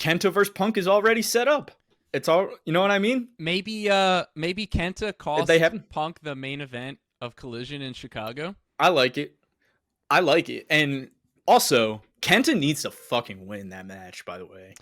Kenta versus Punk is already set up. It's all, you know what I mean? Maybe Kenta cost Punk the main event of Collision in Chicago. I like it. And also, Kenta needs to fucking win that match, by the way.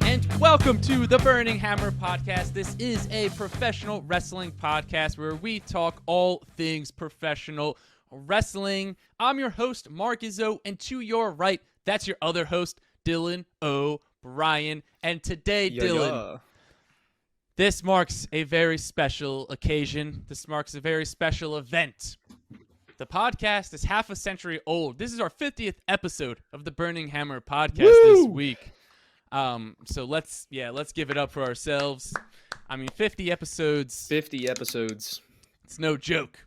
And welcome to the Burning Hammer Podcast. This is a professional wrestling podcast where we talk all things professional wrestling. I'm your host, Mark Izzo, and to your right, that's your other host, Dillon O'Brien. And today, Dillon, this marks a very special occasion. This marks a very special event. The podcast is half a century old. This is our 50th episode of the Burning Hammer Podcast this week. So let's give it up for ourselves. I mean, 50 episodes. 50 episodes. It's no joke.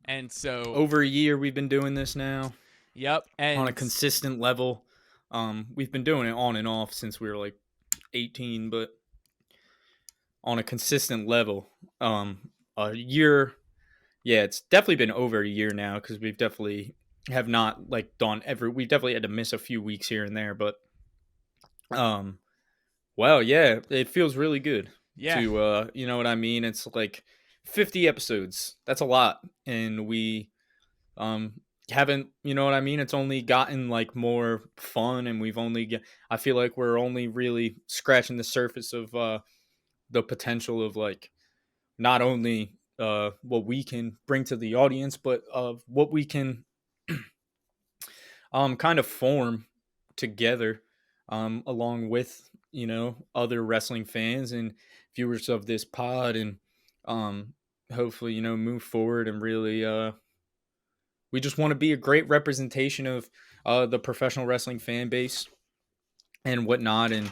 And so over a year we've been doing this now. Yep. And on a consistent level. We've been doing it on and off since we were like 18, but on a consistent level. A year. Yeah, it's definitely been over a year now because we've definitely have not like done we've definitely had to miss a few weeks here and there, but well, yeah, it feels really good. Yeah. To you know what I mean? It's like 50 episodes. That's a lot. And we haven't, you know what I mean? It's only gotten like more fun, and I feel like we're only really scratching the surface of the potential of like not only what we can bring to the audience, but of what we can kind of form together. Along with, you know, other wrestling fans and viewers of this pod, and hopefully, you know, move forward and really we just want to be a great representation of the professional wrestling fan base and whatnot, and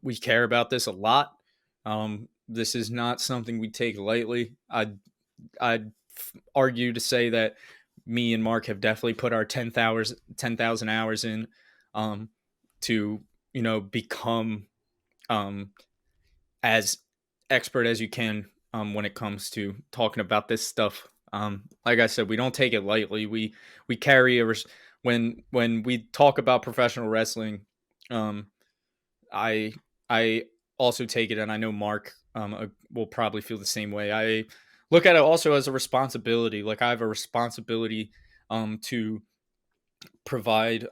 we care about this a lot. This is not something we take lightly. I'd argue to say that me and Mark have definitely put our 10,000 hours in to, you know, become as expert as you can when it comes to talking about this stuff. Like I said, we don't take it lightly. We carry when we talk about professional wrestling. I also take it, and I know Mark will probably feel the same way. I look at it also as a responsibility. Like I have a responsibility to provide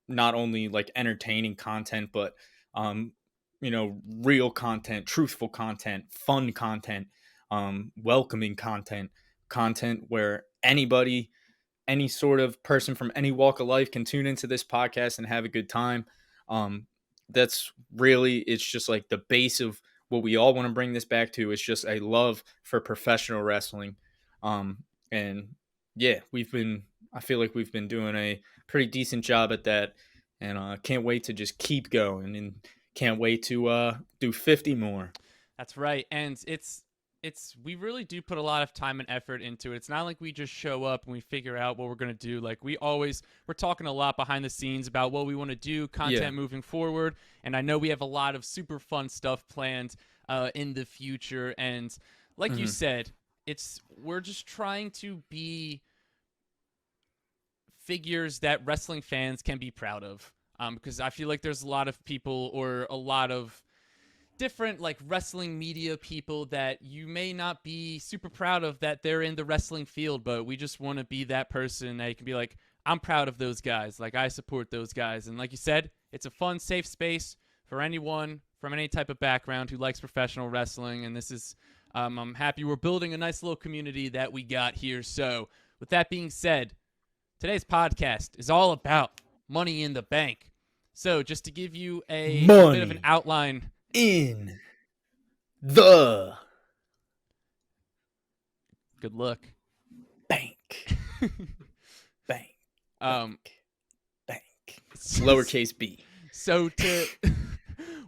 not only like entertaining content, but you know, real content, truthful content, fun content, welcoming content where anybody, any sort of person from any walk of life can tune into this podcast and have a good time. That's really, it's just like the base of what we all want to bring this back to. It's just a love for professional wrestling. And yeah, I feel like we've been doing a pretty decent job at that, and can't wait to just keep going, and can't wait to do 50 more. That's right. And we really do put a lot of time and effort into it. It's not like we just show up and we figure out what we're going to do. Like we're talking a lot behind the scenes about what we want to do, content moving forward. And I know we have a lot of super fun stuff planned in the future. And like you said, we're just trying to be figures that wrestling fans can be proud of, because I feel like there's a lot of people or a lot of different like wrestling media people that you may not be super proud of that they're in the wrestling field, but we just want to be that person that you can be like, I'm proud of those guys, like I support those guys. And like you said, it's a fun, safe space for anyone from any type of background who likes professional wrestling. And this is I'm happy we're building a nice little community that we got here. So with that being said, today's podcast is all about Money in the Bank. So just to give you a bit of an outline. In the good luck. Bank. Bank. Lowercase b. So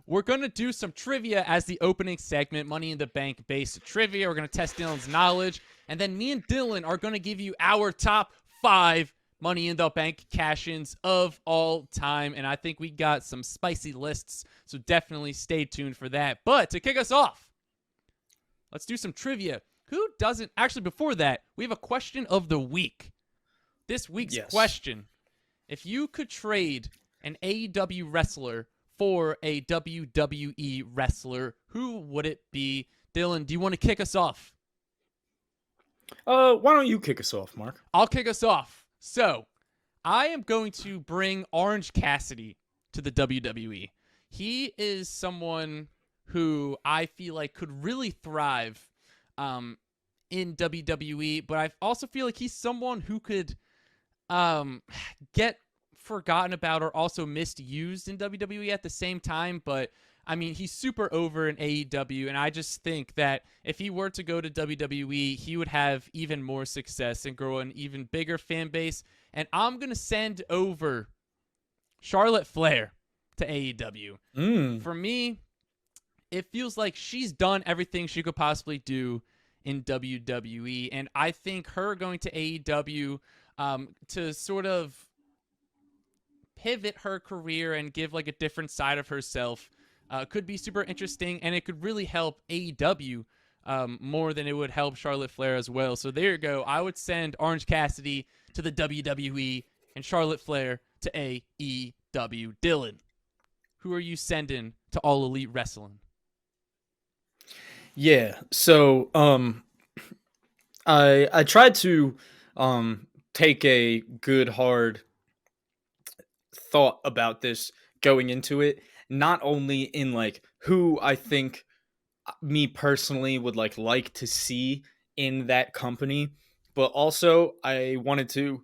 we're going to do some trivia as the opening segment, Money in the Bank based trivia. We're going to test Dillon's knowledge. And then me and Dillon are going to give you our top 5 Money in the Bank cash-ins of all time. And I think we got some spicy lists, so definitely stay tuned for that. But to kick us off, let's do some trivia. Who doesn't? Actually, before that, we have a question of the week. This week's Yes. question: if you could trade an AEW wrestler for a WWE wrestler, who would it be? Dillon, do you want to kick us off? Why don't you kick us off, Mark? I'll kick us off. So, I am going to bring Orange Cassidy to the WWE. He is someone who I feel like could really thrive in WWE, but I also feel like he's someone who could get forgotten about or also misused in WWE at the same time. But I mean, he's super over in AEW, and I just think that if he were to go to WWE, he would have even more success and grow an even bigger fan base. And I'm going to send over Charlotte Flair to AEW. Mm. For me, it feels like she's done everything she could possibly do in WWE, and I think her going to AEW to sort of pivot her career and give like a different side of herself could be super interesting, and it could really help AEW more than it would help Charlotte Flair as well. So there you go. I would send Orange Cassidy to the WWE and Charlotte Flair to AEW. Dillon, who are you sending to All Elite Wrestling? Yeah. So, I tried to take a good hard thought about this going into it, not only in like who I think me personally would like to see in that company, but also I wanted to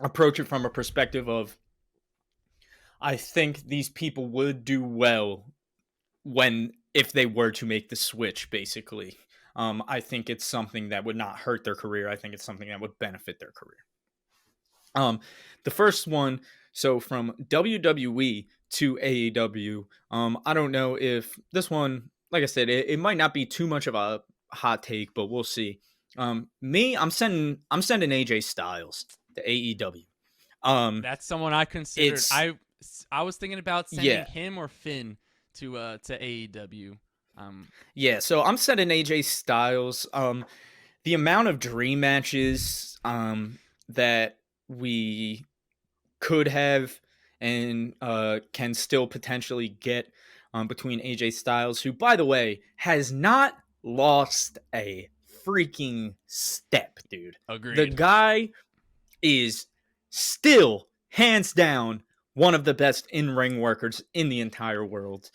approach it from a perspective of I think these people would do well when if they were to make the switch basically. I think it's something that would not hurt their career. I think it's something that would benefit their career. Um, the first one, so from WWE to AEW. I don't know if this one, like I said, it might not be too much of a hot take, but we'll see. I'm sending AJ Styles to AEW. That's someone I considered. It's I was thinking about sending yeah, him or Finn to AEW. yeah. So I'm sending AJ Styles. The amount of dream matches that we could have and can still potentially get between AJ Styles, who, by the way, has not lost a freaking step, dude. The Agreed. guy is still, hands down, one of the best in ring workers in the entire world.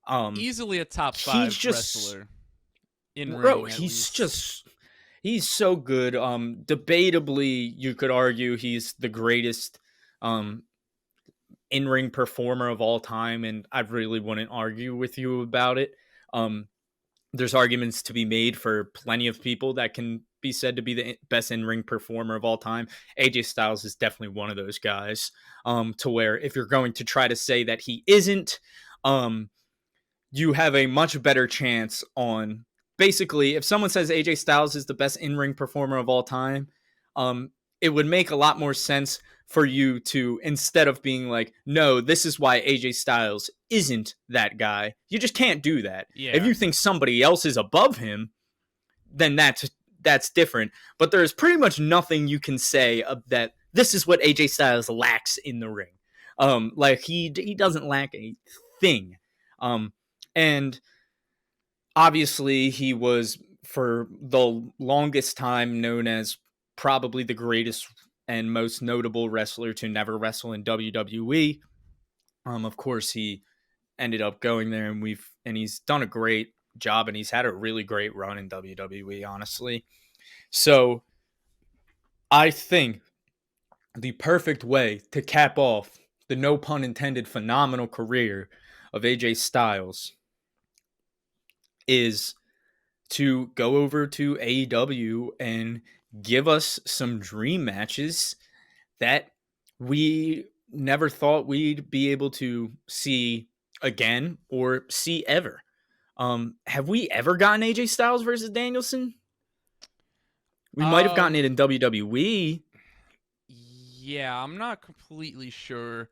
Um, Easily a top he's 5 just, wrestler in bro, ring at he's least. just he's so good. Debatably, you could argue he's the greatest um in-ring performer of all time, and I really wouldn't argue with you about it. Um, there's arguments to be made for plenty of people that can be said to be the best in-ring performer of all time. AJ Styles is definitely one of those guys. To where if you're going to try to say that he isn't, um, you have a much better chance on basically if someone says AJ Styles is the best in-ring performer of all time, it would make a lot more sense for you to instead of being like, no, this is why AJ Styles isn't that guy. You just can't do that. If Yeah. you think somebody else is above him, then that's different. But there's pretty much nothing you can say of that. This is what AJ Styles lacks in the ring. Like he doesn't lack a thing. And obviously he was for the longest time known as probably the greatest and most notable wrestler to never wrestle in WWE. Of course he ended up going there and he's done a great job and he's had a really great run in WWE, honestly. So I think the perfect way to cap off the no pun intended phenomenal career of AJ Styles is to go over to AEW and give us some dream matches that we never thought we'd be able to see again or see ever. Have we ever gotten AJ Styles versus Danielson? We might have gotten it Um, in WWE. yeah, I'm not completely sure.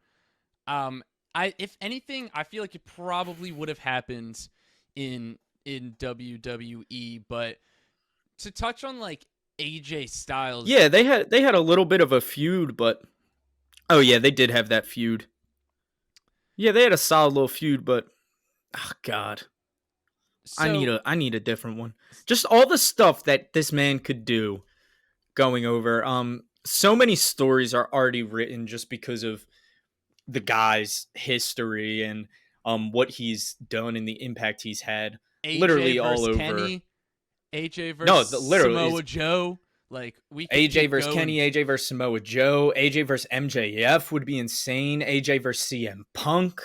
Um, I if anything, I feel like it probably would have happened in WWE, but to touch on like AJ Styles, Yeah, they had a little bit of a feud, but oh yeah, they did have that feud. Yeah, they had a solid little feud, but oh god, so I need a different one. Just all the stuff that this man could do going over. So many stories are already written just because of the guy's history and what he's done and the impact he's had AJ literally all versus over. Kenny, AJ versus No, literally is Samoa Joe, like we could AJ keep versus going. Kenny, AJ versus Samoa Joe, AJ versus MJF would be insane. AJ versus CM Punk.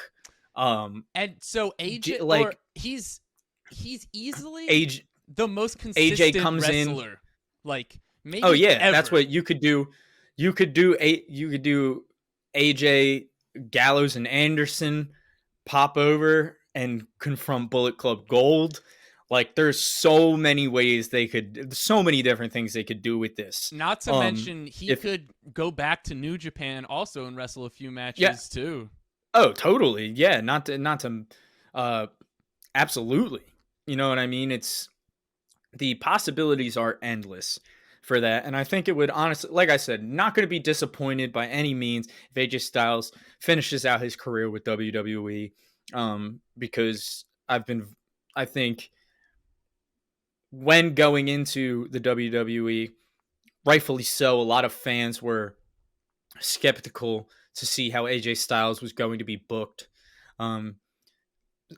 Um, And so AJ, or like he's easily AJ, the most AJ consistent comes in. wrestler, like Oh maybe yeah, that's ever. what you could do. You could do AJ Gallows and Anderson pop over and confront Bullet Club Gold. Like there's so many ways they could, so many different things they could do with this. Not to mention he If could go back to New Japan also and wrestle a few yeah, matches too. oh totally, yeah, not to, uh, absolutely. You know what I mean? It's the possibilities are endless for that. And I think it would honestly, like I said, not going to be disappointed by any means if AJ Styles finishes out his career with WWE. Because I think when going into the WWE, rightfully so, a lot of fans were skeptical to see how AJ Styles was going to be booked. Um,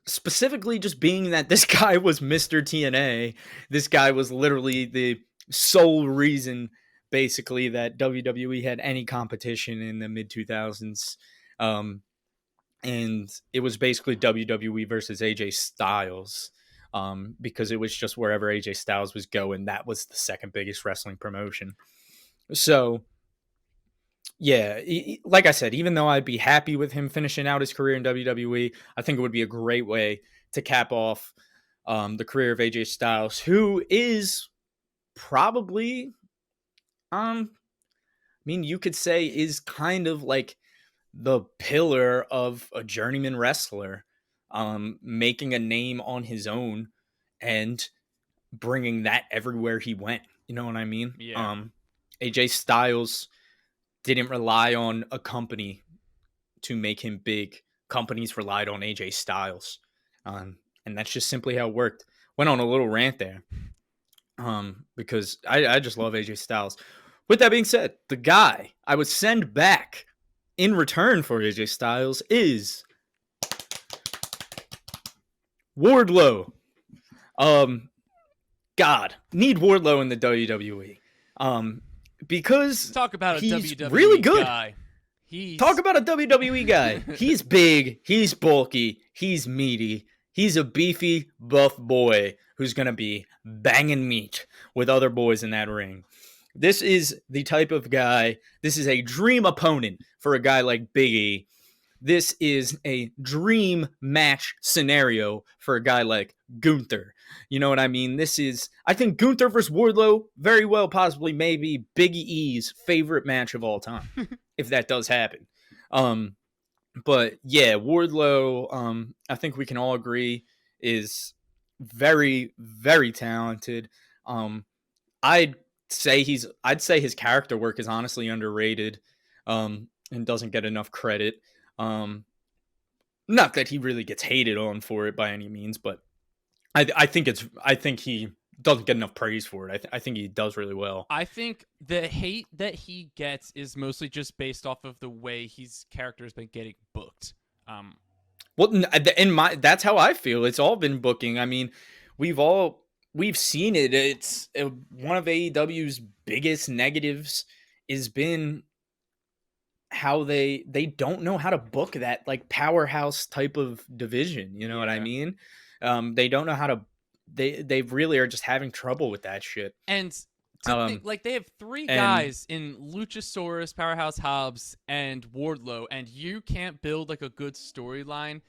Specifically just being that this guy was Mr. TNA. This guy was literally the sole reason basically that WWE had any competition in the mid 2000s. Um, and it was basically WWE versus AJ Styles. Because it was just wherever AJ Styles was going, that was the second biggest wrestling promotion. So, yeah, like I said, even though I'd be happy with him finishing out his career in WWE, I think it would be a great way to cap off the career of AJ Styles, who is probably, I mean, you could say is kind of like the pillar of a journeyman wrestler, making a name on his own and bringing that everywhere he went. You know what I mean? Yeah. AJ Styles didn't rely on a company to make him big. Companies relied on AJ Styles. And that's just simply how it worked. Went on a little rant there. Because I just love AJ Styles. With that being said, the guy I would send back in return for AJ Styles is Wardlow. Um, God, need Wardlow in the WWE. Because Talk about a he's really WWE good. guy. Talk He's about a WWE guy. He's big, he's bulky, he's meaty, he's a beefy, buff boy who's going to be banging meat with other boys in that ring. This is the type of guy, this is a dream opponent for a guy like Big E. This is a dream match scenario for a guy like Gunther. You know what I mean? I think Gunther versus Wardlow very well possibly maybe Big E's favorite match of all time, if that does happen. Um, but yeah, Wardlow, I think we can all agree is very, very talented. Um, I'd I'd say his character work is honestly underrated, and doesn't get enough credit. Um, Not that he really gets hated on for it by any means, but I think he doesn't get enough praise for it. I think he does really well. I think the hate that he gets is mostly just based off of the way his character has been getting booked. Um, Well, in my that's how I feel. It's all been booking. I mean, we've seen it. It's one of AEW's biggest negatives has been how they don't know how to book that like powerhouse type of division. You know what I yeah. mean? They don't know how to. They really are just having trouble with that shit. And to think, Um, like, they have three and guys in Luchasaurus, Powerhouse Hobbs, and Wardlow, and you can't build like a good storyline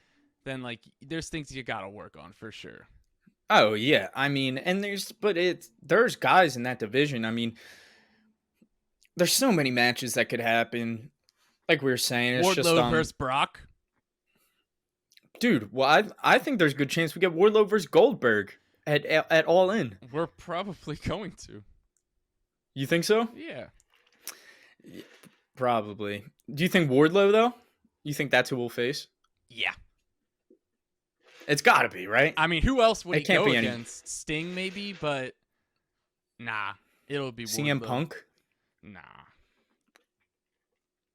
then like there's things you gotta work on for sure. Oh yeah, I mean, and there's guys in that division. I mean, there's so many matches that could happen. Like we were saying, it's just Wardlow versus Brock. dude. Well, I think there's a good chance we get Wardlow versus Goldberg at All In. We're probably going to. You think so? Yeah. Y- Probably. Do you think Wardlow though? You think that's who we'll face? Yeah. It's got to be right. I mean, who else would It he can't go be any against? Sting maybe, but nah, it'll be CM Wardlow. Punk, Nah,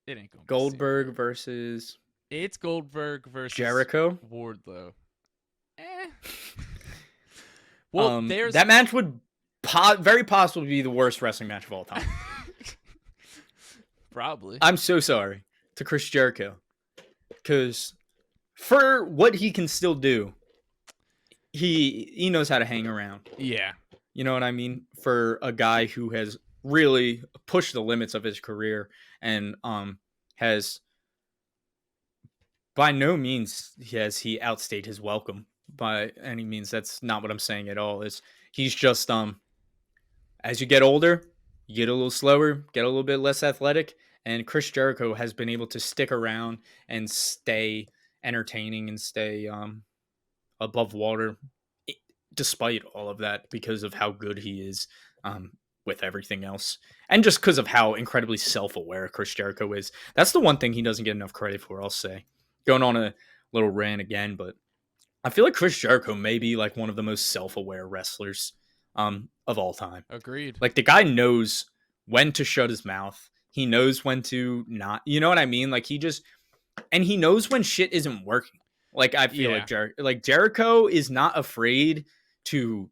it ain't gonna be Goldberg versus It's Goldberg versus Jericho. Wardlow. Eh. Well, there's That match would very possibly be the worst wrestling match of all time. probably. I'm so sorry to Chris Jericho because for what he can still do, he knows how to hang around. Yeah. You know what I mean? For a guy who has really pushed the limits of his career and has by no means has he outstayed his welcome by any means. That's not what I'm saying at all. Is he's just as you get older, you get a little slower, get a little bit less athletic, and Chris Jericho has been able to stick around and stay entertaining and stay above water despite all of that because of how good he is with everything else and just because of how incredibly self-aware Chris Jericho is. That's the one thing he doesn't get enough credit for, I'll say. Going on a little rant again, but I feel like Chris Jericho may be like one of the most self-aware wrestlers of all time. Agreed. Like the guy knows when to shut his mouth. He knows when to not, you know what I mean? Like he knows when shit isn't working. Like I feel like Jericho is not afraid to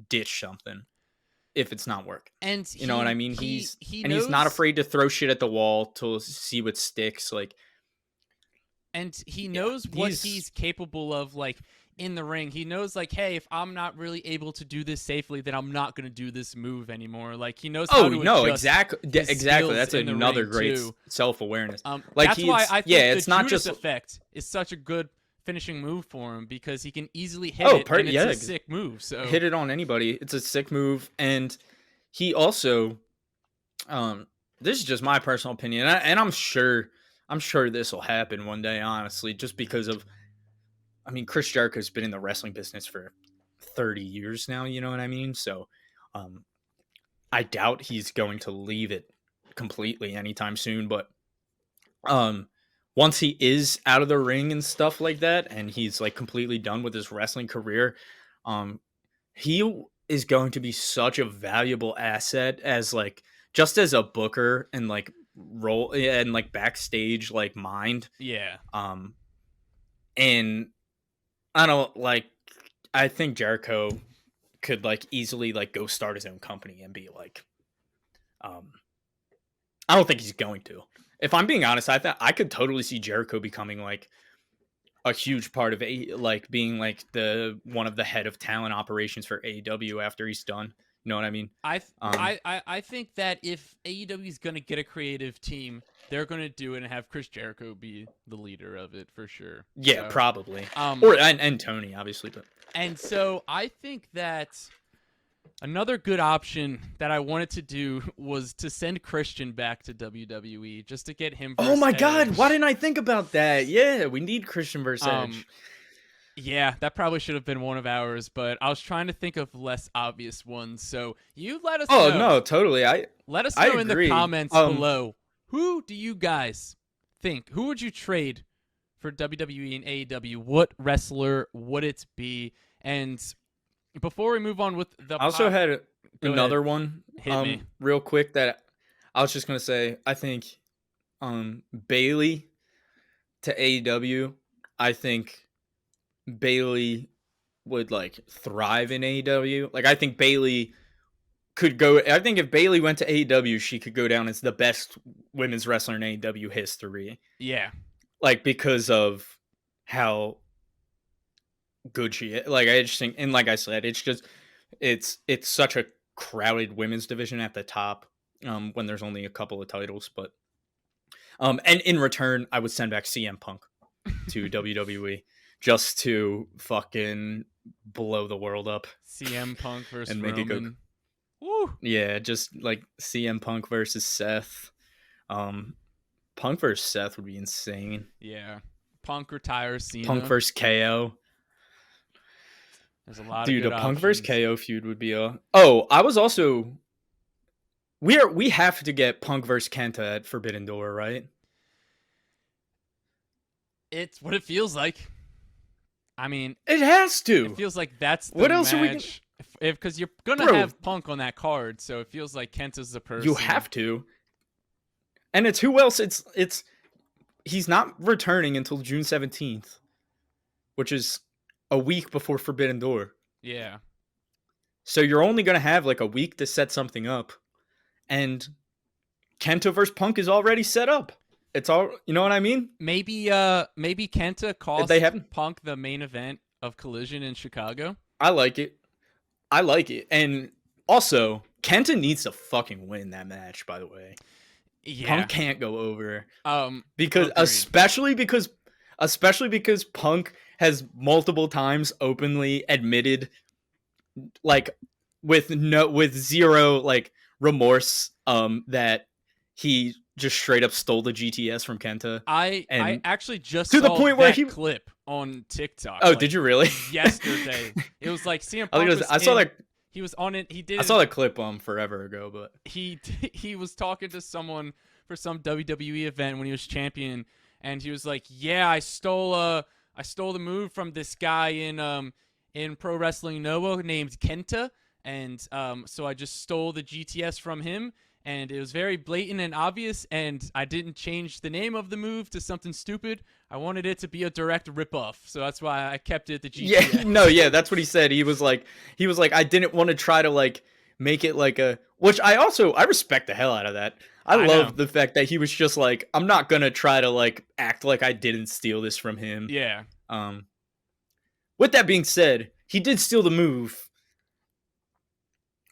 ditch something if it's not working. And you know what I mean? He's not afraid to throw shit at the wall to see what sticks. Like, and he knows what he's capable of. Like in the ring, he knows like, hey, if I'm not really able to do this safely, then I'm not going to do this move anymore. Like he knows. How to exactly. That's another great self-awareness. Like that's why I think it's not just effect is such a good finishing move for him because he can easily hit it and it's a sick move. So hit it on anybody. It's a sick move. And he also this is just my personal opinion and I'm sure this will happen one day, honestly, just because of I mean Chris Jericho's been in the wrestling business for 30 years now, you know what I mean? So I doubt he's going to leave it completely anytime soon, but once he is out of the ring and stuff like that, and he's like completely done with his wrestling career, he is going to be such a valuable asset as like just as a booker and like role and like backstage like mind. Yeah. And I think Jericho could like easily like go start his own company and be like, I don't think he's going to. If I'm being honest, I could totally see Jericho becoming like a huge part of being like the one of the head of talent operations for AEW after he's done. You know what I mean? I think that if AEW is gonna get a creative team, they're gonna do it and have Chris Jericho be the leader of it for sure. Yeah, so, probably. And Tony, obviously, but and so I think that another good option that I wanted to do was to send Christian back to WWE just to get him. Oh my God! Why didn't I think about that? Yeah, we need Christian versus Edge. Yeah, that probably should have been one of ours, but I was trying to think of less obvious ones. So you let us know. Oh no, totally. Let us know in the comments below. Who do you guys think? Who would you trade for WWE and AEW? What wrestler would it be? And before we move on with the I also had another one Hit me. real quick that I was just going to say, I think Bayley to AEW, I think Bayley would like thrive in AEW. Like I think Bayley could go I think if Bayley went to AEW, she could go down as the best women's wrestler in AEW history. Yeah. Like because of how good she is. Like I just think, and like I said, it's just it's such a crowded women's division at the top when there's only a couple of titles, but and in return I would send back CM Punk. to WWE just to fucking blow the world up CM Punk versus and make it go. Roman. Woo! Yeah, just like CM Punk versus Seth. Um, Punk versus Seth would be insane. Yeah. Punk retires Punk Cena. versus KO. There's a lot of Dude, good a Punk versus options. KO feud would be a. Oh, I was also. We have to get Punk versus Kenta at Forbidden Door, right? It's what it feels like. I mean, It has it to. feels like that's the What else are we gonna. match. If because you're gonna Bro, have Punk on that card, so it feels like Kenta's the you person. have to. And it's who else? It's he's not returning until June 17th, which is a week before Forbidden Door. Yeah. So you're only going to have like a week to set something up. And Kenta versus Punk is already set up. It's all, you know what I mean? Maybe Kenta They cost haven't. Punk the main event of Collision in Chicago. I like it. I like it. And also, Kenta needs to fucking win that match, by the way. Yeah. Punk can't go over. Because Especially because Punk has multiple times openly admitted, like, with zero like remorse, that he just straight up stole the GTS from Kenta. I And actually just to the saw point where that he clip on TikTok. Oh, did you really? Yesterday? It was like CM I think Punk it was, was I saw in- that He was on it. He did. I saw that clip forever ago, but He was talking to someone for some WWE event when he was champion, and he was like, "Yeah, I stole the move from this guy in Pro Wrestling Noah named Kenta, and so I just stole the GTS from him." And it was very blatant and obvious, and I didn't change the name of the move to something stupid. I wanted it to be a direct ripoff, so that's why I kept it the GTS. yeah, no, yeah, that's what he said. He was like, I didn't want to try to like make it like a, which I respect the hell out of that. I I know. love the fact that he was just like, I'm not gonna try to like act like I didn't steal this from him. Yeah. With that being said, he did steal the move,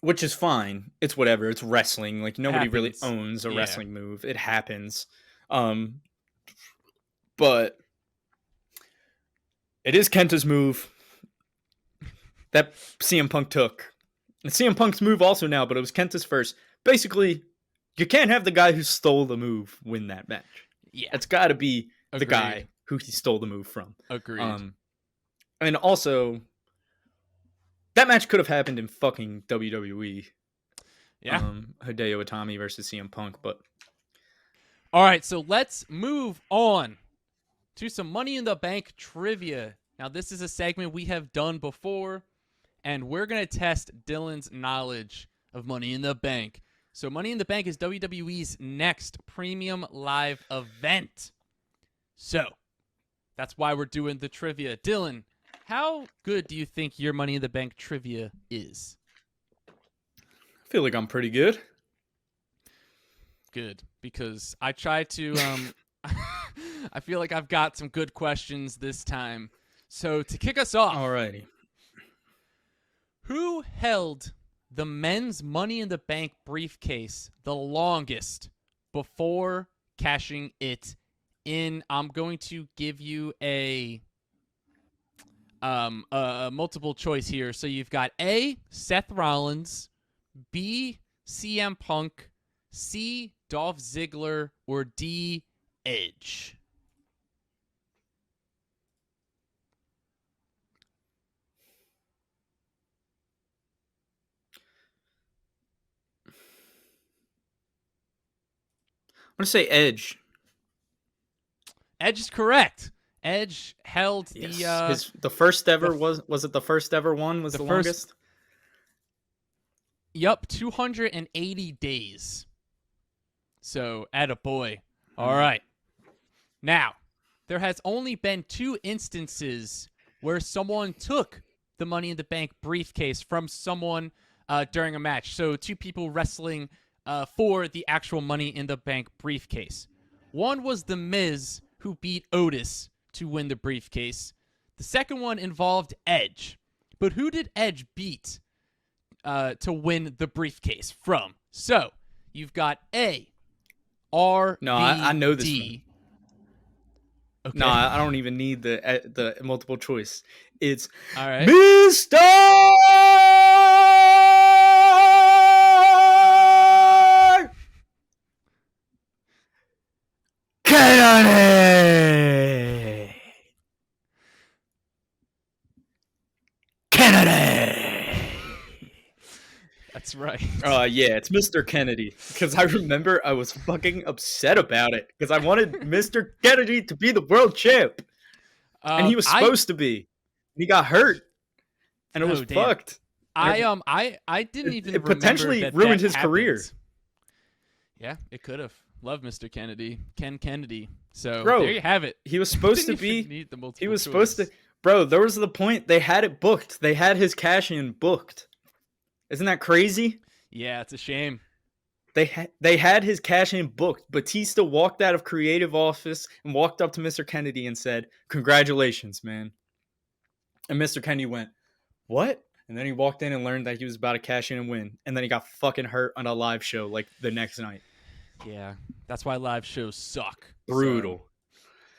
which is fine. It's whatever. It's wrestling. Like nobody really Happens. owns a Yeah. wrestling move. It happens. But it is Kenta's move that CM Punk took. And CM Punk's move also now, but it was Kenta's first. Basically, you can't have the guy who stole the move win that match. Yeah. It's got to be Agreed. the guy who he stole the move from. Agreed. And also, that match could have happened in fucking WWE. Yeah. Hideo Itami versus CM Punk, but All right, so let's move on to some Money in the Bank trivia. Now, this is a segment we have done before, and we're going to test Dillon's knowledge of Money in the Bank. So, Money in the Bank is WWE's next premium live event. So, that's why we're doing the trivia. Dillon, how good do you think your Money in the Bank trivia is? I feel like I'm pretty good. Good, because I try to I feel like I've got some good questions this time. So to kick us off, Alrighty. who held the men's Money in the Bank briefcase the longest before cashing it in? I'm going to give you a multiple choice here. So you've got A, Seth Rollins, B, CM Punk, C, Dolph Ziggler, or D, Edge. I'm gonna say Edge. Edge is correct. Edge held The first ever was it the first ever one was the longest? Yup, 280 days. So, attaboy. All right. Now, there has only been 2 instances where someone took the Money in the Bank briefcase from someone during a match. So, 2 people wrestling for the actual Money in the Bank briefcase. One was The Miz, who beat Otis to win the briefcase. The second one involved Edge. But who did Edge beat to win the briefcase from? So, you've got A, RVD. No, I know this one. Nah, Okay. I don't even need the multiple choice. It's All right. Mr. Kennedy. Kennedy. That's right. Yeah, it's Mr. Kennedy. Because I remember I was fucking upset about it because I wanted Mr. Kennedy to be the world champ, and he was I supposed to be. He got hurt, and it was oh damn. fucked, and I didn't even it remember potentially that ruined that his career, happened. Yeah, it could have. Love Mr. Kennedy, Ken Kennedy. So there bro. you have it. He was supposed to Didn't even be. need the He multiple was supposed to. choice. Bro, there was the point they had it booked. They had his cash in booked. Isn't that crazy? Yeah, it's a shame. They had his cash in booked. Batista walked out of creative office and walked up to Mr. Kennedy and said, "Congratulations, man." And Mr. Kennedy went, "What?" And then he walked in and learned that he was about to cash in and win. And then he got fucking hurt on a live show like the next night. Yeah, that's why live shows suck. So Brutal.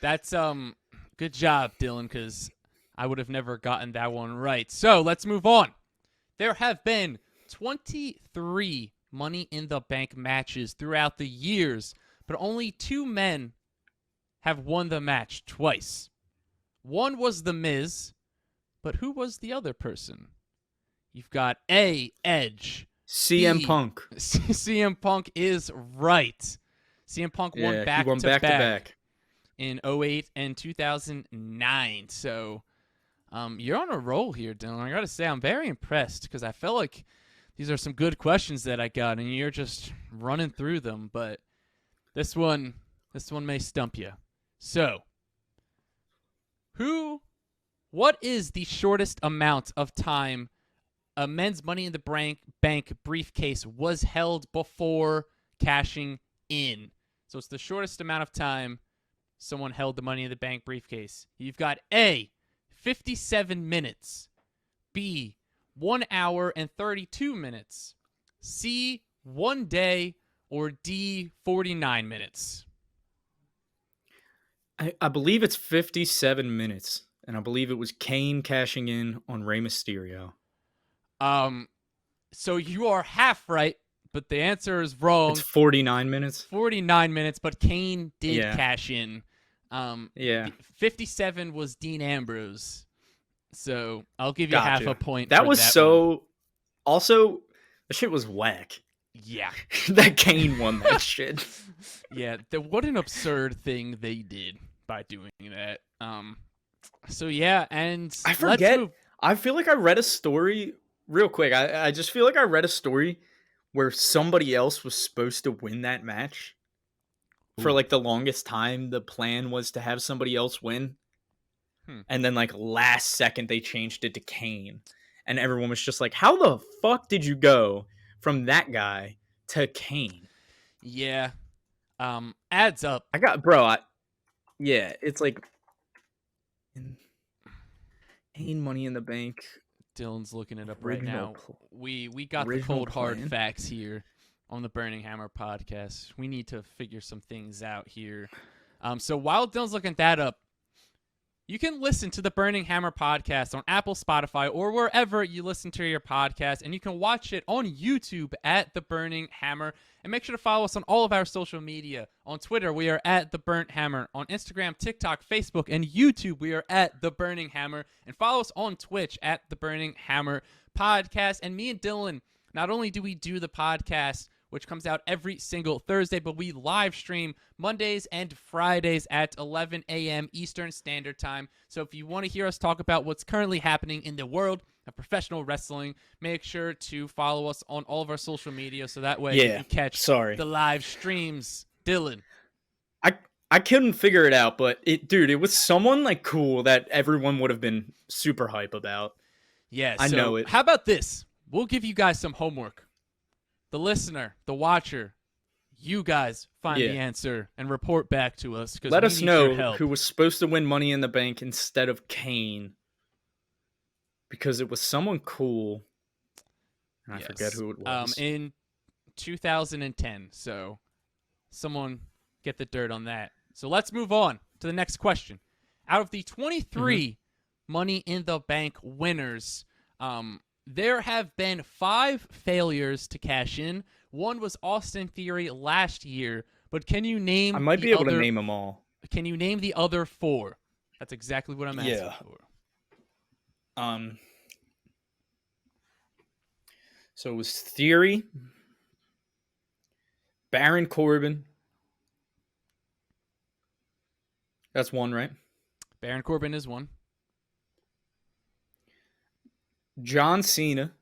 that's good job, Dillon, because I would have never gotten that one right. So let's move on. There have been 23 Money in the Bank matches throughout the years, but only 2 men have won the match twice. One was The Miz, but who was the other person? You've got A, Edge. CM B, Punk. CM Punk is right. CM Punk won Yeah, he back won to back to back back. in '08 and 2009. So you're on a roll here, Dylan. I got to say, I'm very impressed because I felt like these are some good questions that I got, and you're just running through them. But this one may stump you. So, what is the shortest amount of time a men's Money in the Bank briefcase was held before cashing in? So it's the shortest amount of time someone held the Money in the Bank briefcase. You've got A, 57 minutes. B, 1 hour and 32 minutes. C, 1 day. Or D, 49 minutes. I believe it's 57 minutes. And I believe it was Kane cashing in on Rey Mysterio. So you are half right, but the answer is wrong. It's 49 minutes. 49 minutes, but Kane did cash in. Yeah. 57 was Dean Ambrose. So I'll give you Gotcha. half a point. That for was that so. one. Also, the shit was whack. Yeah. That Kane won that shit. Yeah. What an absurd thing they did by doing that. So yeah, and I forget. I feel like I read a story real quick. I just feel like I read a story where somebody else was supposed to win that match. Ooh. For like the longest time, the plan was to have somebody else win. And then like last second they changed it to Kane. And everyone was just like, how the fuck did you go from that guy to Kane? Yeah. Adds up. Yeah, it's like Kane Money in the Bank. Dylan's looking it up right now. We got the cold hard facts here on the Burning Hammer podcast. We need to figure some things out here. So while Dylan's looking that up, you can listen to the Burning Hammer podcast on Apple, Spotify, or wherever you listen to your podcast, and you can watch it on YouTube at The Burning Hammer. And make sure to follow us on all of our social media. On Twitter, we are at The Burnt Hammer. On Instagram, TikTok, Facebook, and YouTube, we are at The Burning Hammer. And follow us on Twitch at The Burning Hammer Podcast. And me and Dylan, not only do we do the podcast, which comes out every single Thursday, but we live stream Mondays and Fridays at 11 a.m. Eastern Standard Time. So if you want to hear us talk about what's currently happening in the world of professional wrestling, make sure to follow us on all of our social media so that way you can catch the live streams. Dylan. I couldn't figure it out, but it was someone like cool that everyone would have been super hype about. Yeah, I know it. How about this? We'll give you guys some homework. The listener, the watcher, you guys find the answer and report back to us. Let us know who was supposed to win Money in the Bank instead of Kane. Because it was someone cool. And I forget who it was. In 2010. So someone get the dirt on that. So let's move on. to the next question. Out of the Mhm. 23 Money in the Bank winners, there have been 5 failures to cash in. One was Austin Theory last year, but can you I name might the be able to other? name them all. Can you name the other 4? That's exactly what I'm asking Yeah. for. Um. So it was Theory, Baron Corbin. That's one, right? Baron Corbin is one. John Cena,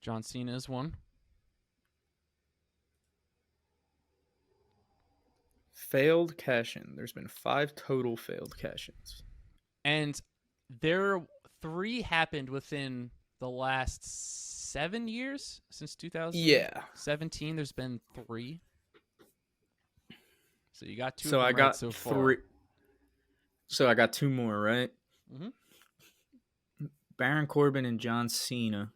John Cena is one. failed cash in. There's been 5 total failed cash ins. And there 3 happened within the last 7 years since Yeah. 2017. There's been 3. So you got 2 of So I them right got so far. 3. So I got 2 more, right? Mm-hmm. Baron Corbin and John Cena.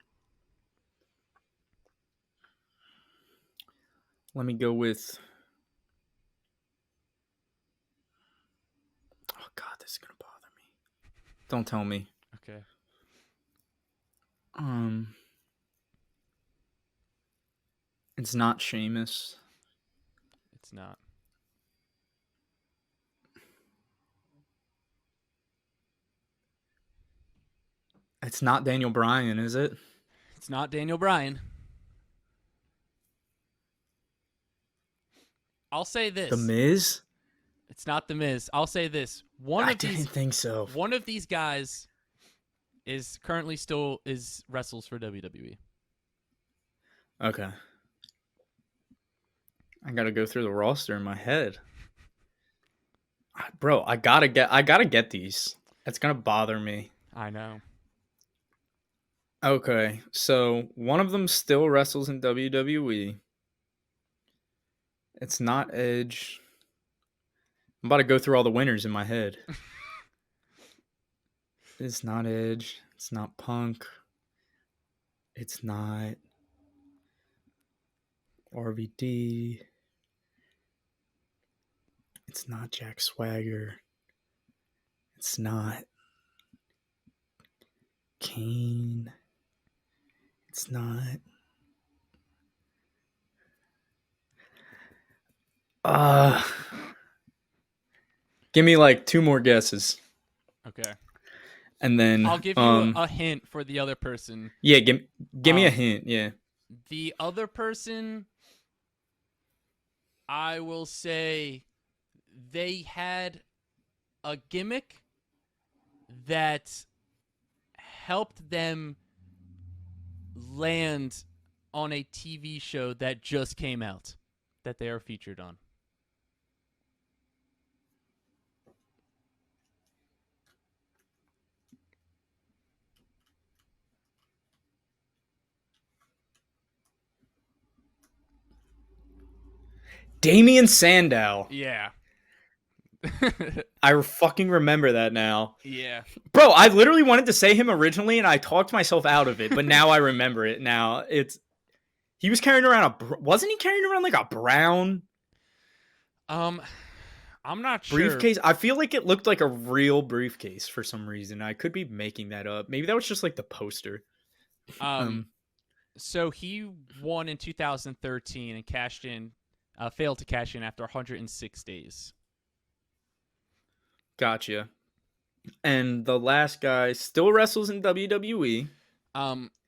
Let me go with. Oh God, this is gonna bother me. Don't tell me. Okay. Um, it's not Sheamus. It's not. It's not Daniel Bryan, is it? It's not Daniel Bryan. I'll say The this. Miz? It's not The Miz. I'll say this. I didn't think so. One of these guys is currently still is wrestles for WWE. Okay. I gotta go through the roster in my head. Bro, I gotta get these. It's gonna bother me. I know. Okay, so one of them still wrestles in WWE. It's not Edge. I'm about to go through all the winners in my head. It's not Edge. It's not Punk. It's not RVD. It's not Jack Swagger. It's not Kane. It's not. Uh Give me like 2 more guesses. Okay. And then I'll give you a hint for the other person. yeah, give me a Um, hint, yeah. the other person, I will say, they had a gimmick that helped them land on a TV show that just came out that they are featured on. Damian Sandow. Yeah. I fucking remember that now. Yeah. Bro, I literally wanted to say him originally and I talked myself out of it, but now I remember it. Now it's he was carrying around wasn't he carrying around like a brown um, I'm not sure. briefcase? I feel like it looked like a real briefcase for some reason. I could be making that up. Maybe that was just like the poster. Um, Um, so he won in 2013 and cashed in, failed to cash in after 106 days. Gotcha. And the last guy still wrestles in WWE.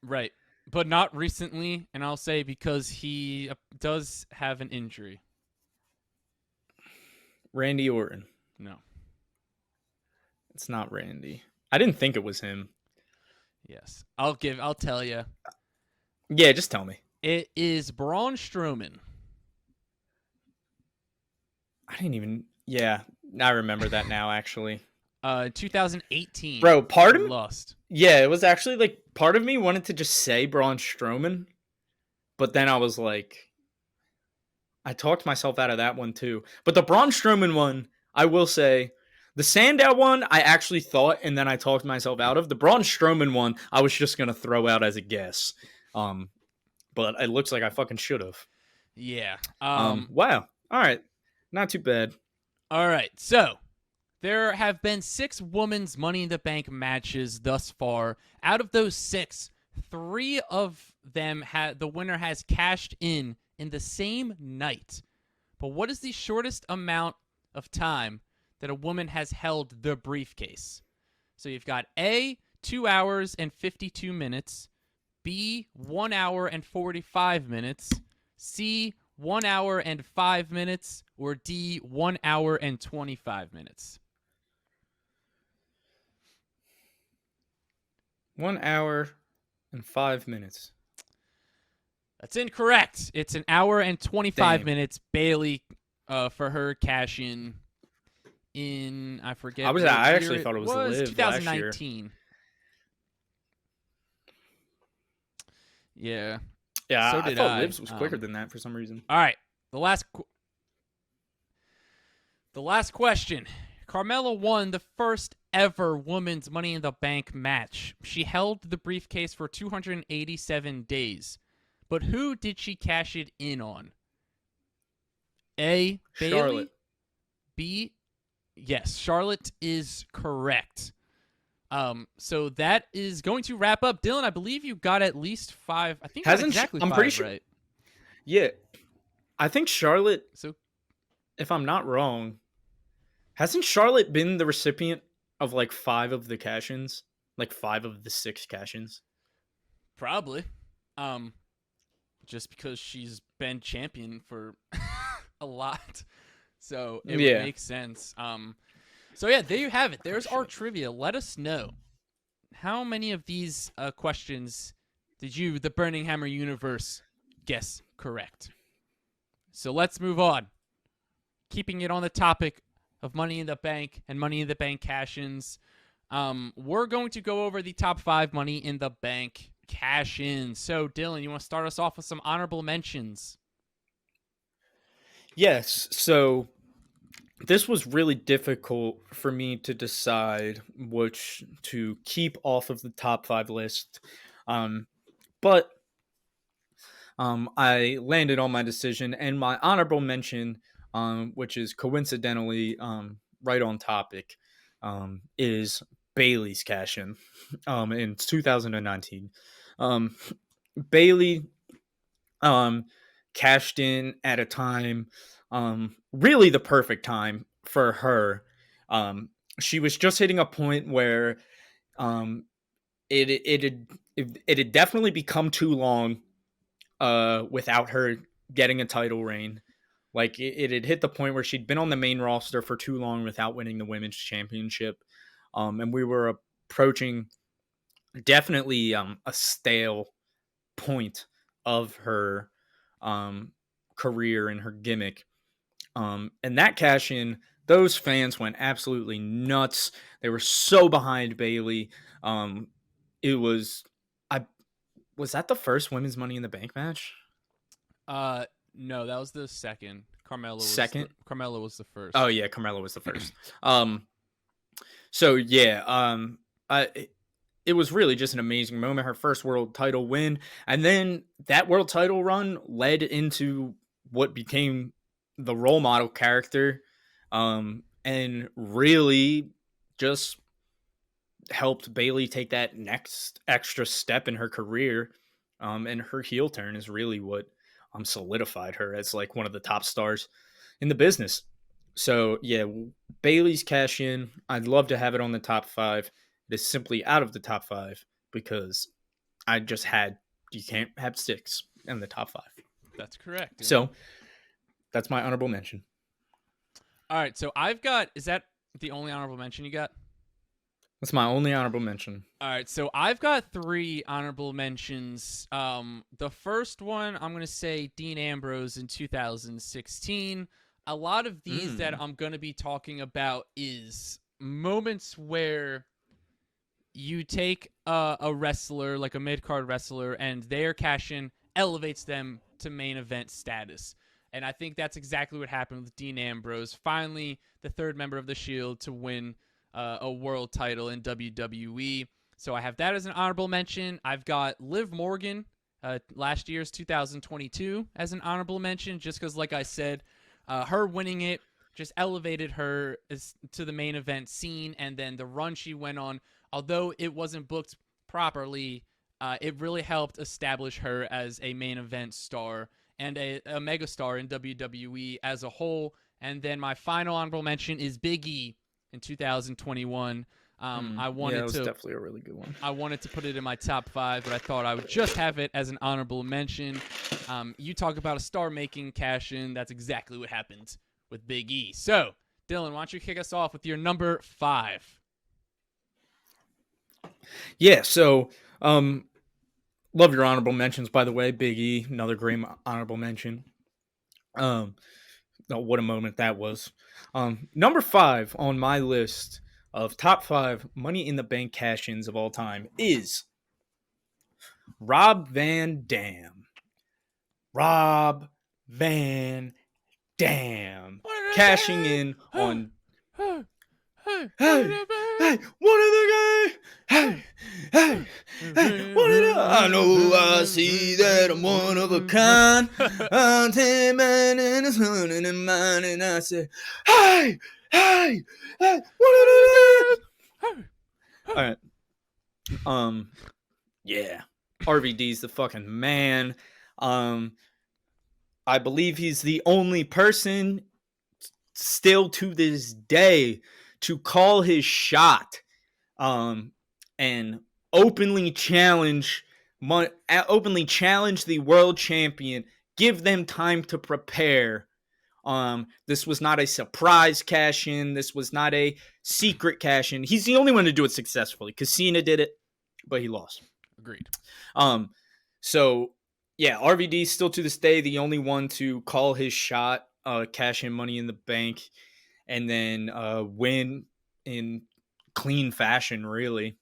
Right, but not recently, and I'll say because he does have an injury. Randy Orton. No. It's not Randy. I didn't think it was him. Yes. I'll tell you. Yeah, just tell me. It is Braun Strowman. I didn't even. Yeah, I remember that now, actually. 2018. Bro, part He of lost. yeah, it was actually like part of me wanted to just say Braun Strowman, but then I was like, I talked myself out of that one too. But the Braun Strowman one, I will say, the Sandow one, I actually thought, and then I talked myself out of. The Braun Strowman one, I was just gonna throw out as a guess. Um, but it looks like I fucking should have. Yeah. Wow. All right, not too bad. All right. So There have been 6 women's Money in the Bank matches thus far. Out of those 6, 3 of them the winner has cashed in the same night. But what is the shortest amount of time that a woman has held the briefcase? So you've got A, 2 hours and 52 minutes, B, 1 hour and 45 minutes, C, 1 hour and 5 minutes, or D, 1 hour and 25 minutes. 1 hour and 5 minutes. That's incorrect. It's an hour and 25 Damn. minutes. Bailey, for her cash in, I forget. I actually thought it was Liv 2019. Yeah. Yeah, So I did thought Liv's was quicker than that for some reason. All right. The last question. Carmella won the first ever women's Money in the Bank match. She held the briefcase for 287 days. But who did she cash it in on? A, Bailey. Charlotte. B, yes, Charlotte is correct. So that is going to wrap up. Dillon, I believe you got at least 5. I think Hasn't exactly I'm 5, pretty sure. Right? Yeah. I think Charlotte, So, if I'm not wrong, hasn't Charlotte been the recipient of like 5 of the cash-ins? Like 5 of the 6 cash-ins? probably. Just because she's been champion for a lot. So it would make sense. So yeah, there you have it. There's our trivia. Let us know, how many of these questions did you, the Burning Hammer universe, guess correct? So let's move on. Keeping it on the topic of Money in the Bank and Money in the Bank cash-ins, we're going to go over the top 5 Money in the Bank cash-ins. So Dillon, you want to start us off with some honorable mentions? Yes. So this was really difficult for me to decide which to keep off of the top 5 list. But I landed on my decision, and my honorable mention, which is coincidentally right on topic, is Bailey's cash-in in 2019. Bailey cashed in at a time, really the perfect time for her. She was just hitting a point where it had definitely become too long without her getting a title reign. Like it had hit the point where she'd been on the main roster for too long without winning the women's championship. And we were approaching definitely a stale point of her career and her gimmick. And that cash in, those fans went absolutely nuts. They were so behind Bailey. It was, was that the first women's Money in the Bank match? No, that was the second. Carmella was the first. Oh yeah, Carmella was the first. So yeah, it was really just an amazing moment. Her first world title win, and then that world title run led into what became the role model character, and really just helped Bailey take that next extra step in her career. And her heel turn is really what solidified her as like one of the top stars in the business. So yeah, Bailey's cash in, I'd love to have it on the top 5. It is simply out of the top 5 because you can't have 6 in the top 5. That's correct. Yeah. So that's my honorable mention. All right, so is that the only honorable mention you got? That's my only honorable mention. All right, so I've got 3 honorable mentions. The first one, I'm going to say Dean Ambrose in 2016. A lot of these that I'm going to be talking about is moments where you take a wrestler, like a mid-card wrestler, and their cash-in elevates them to main event status. And I think that's exactly what happened with Dean Ambrose. Finally, the 3rd member of the Shield to win a world title in WWE. So I have that as an honorable mention. I've got Liv Morgan, last year's 2022, as an honorable mention, just because, like I said, her winning it just elevated her to the main event scene, and then the run she went on, although it wasn't booked properly, it really helped establish her as a main event star and a mega star in WWE as a whole. And then my final honorable mention is Big E in 2021. I Yeah, it wanted was to definitely a really good one. I wanted to put it in my top 5, but I thought I would just have it as an honorable mention. You talk about a star-making cash-in. That's exactly what happened with Big E. So, Dylan, why don't you kick us off with your number 5? Yeah, so love your honorable mentions, by the way. Big E, another great honorable mention. Oh, what a moment that was. Number 5 on my list of top 5 Money in the Bank cash-ins of all time is Rob Van Dam. Rob Van Dam cashing in on hey, hey, one of the guys. Hey, hey, hey, one of the. I know I see that I'm one of a kind. I'm 10 man and a son and mine, and I say, hey, hey, hey, one of the. All right. Yeah. RVD's the fucking man. I believe he's the only person still to this day to call his shot and openly challenge the world champion, give them time to prepare. This was not a surprise cash in. This was not a secret cash in. He's the only one to do it successfully because Cena did it, but he lost. Agreed. So yeah, RVD still to this day the only one to call his shot, cash in Money in the Bank, and then win in clean fashion, really.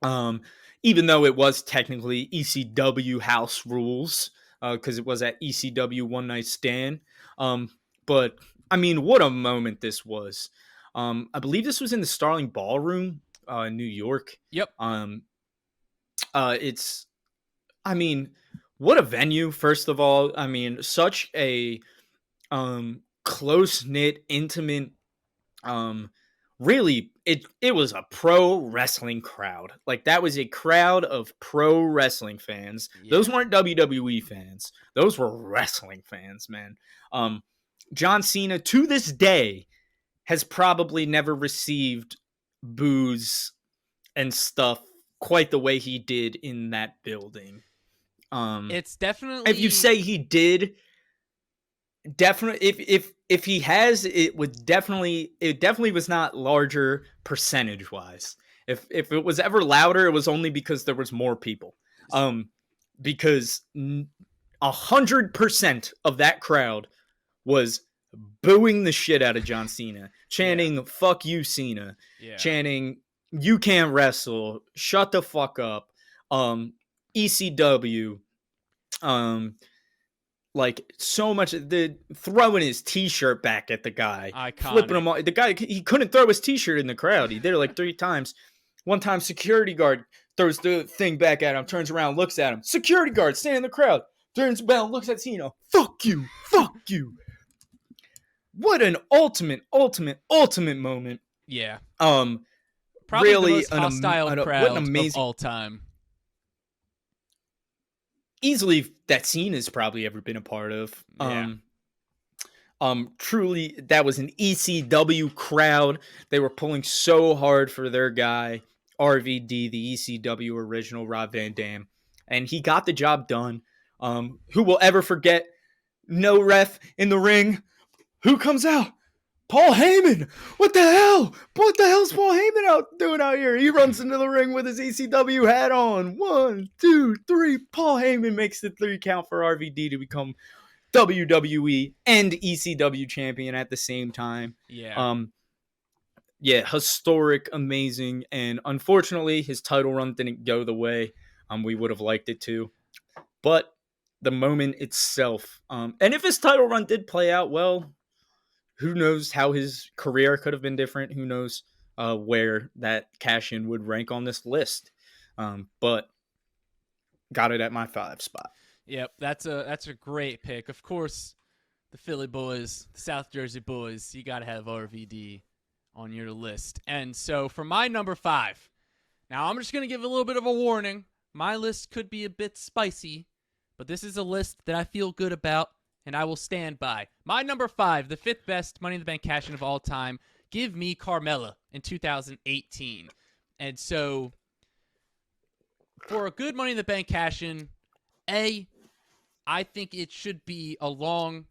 Even though it was technically ECW house rules, because it was at ECW One Night Stand. But I mean, what a moment this was. I believe this was in the Starling Ballroom, in New York. Yep. It's, I mean, what a venue. First of all, I mean, such a close knit, intimate. Really, it was a pro wrestling crowd. Like, that was a crowd of pro wrestling fans. Yeah. Those weren't WWE fans. Those were wrestling fans, man. John Cena to this day has probably never received boos and stuff quite the way he did in that building. It's definitely, if you say he did, definitely, if he has, it definitely was not larger percentage wise. If it was ever louder, it was only because there was more people. Because 100% of that crowd was booing the shit out of John Cena, chanting "fuck you, Cena," chanting "you can't wrestle, shut the fuck up," ECW, like, so much, the throwing his t-shirt back at the guy, iconic. Flipping him off. The guy, he couldn't throw his t-shirt in the crowd. He did it like 3 times. One time, security guard throws the thing back at him, turns around, looks at him. Security guard standing in the crowd, turns around, looks at Cena. Fuck you, fuck you. What an ultimate moment. Yeah. Probably really the most hostile crowd what an amazing, of all time. Easily that scene has probably ever been a part of. Yeah. Truly, that was an ECW crowd. They were pulling so hard for their guy, RVD, the ECW original Rob Van Dam, and he got the job done. Who will ever forget? No ref in the ring. Who comes out? Paul Heyman. What the hell? What the hell's Paul Heyman doing out here? He runs into the ring with his ECW hat on. 1, 2, 3. Paul Heyman makes the 3 count for RVD to become WWE and ECW champion at the same time. Yeah. Yeah, historic, amazing, and unfortunately his title run didn't go the way we would have liked it to. But the moment itself, and if his title run did play out well, who knows how his career could have been different? Who knows where that cash-in would rank on this list? But got it at my 5 spot. Yep, that's a great pick. Of course, the Philly boys, the South Jersey boys, you got to have RVD on your list. And so for my number 5, now I'm just going to give a little bit of a warning. My list could be a bit spicy, but this is a list that I feel good about and I will stand by. My number 5, the 5th best Money in the Bank cash-in of all time, give me Carmella in 2018. And so for a good Money in the Bank cash-in, I think it should be a long,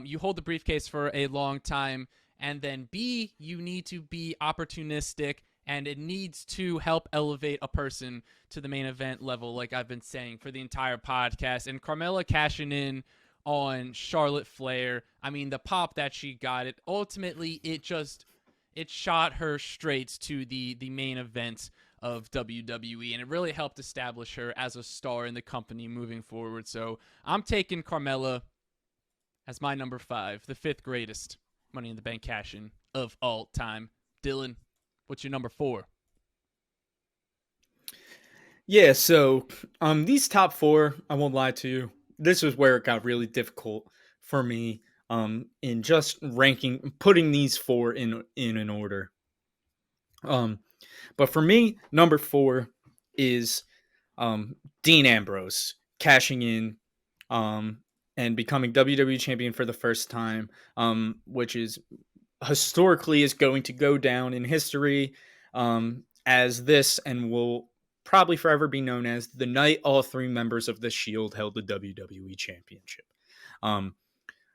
you hold the briefcase for a long time, and then B, you need to be opportunistic, and it needs to help elevate a person to the main event level, like I've been saying for the entire podcast. And Carmella cashing in on Charlotte Flair, I mean, the pop that she got, it ultimately, it shot her straight to the main event of WWE, and it really helped establish her as a star in the company moving forward. So I'm taking Carmella as my number 5, the 5th greatest Money in the Bank cash-in of all time. Dillon, what's your number 4? Yeah, so these top 4, I won't lie to you, this is where it got really difficult for me in just ranking, putting these 4 in an order. But for me, number 4 is Dean Ambrose cashing in and becoming WWE champion for the first time, which is historically is going to go down in history as this and will probably forever be known as the night all 3 members of the Shield held the WWE championship.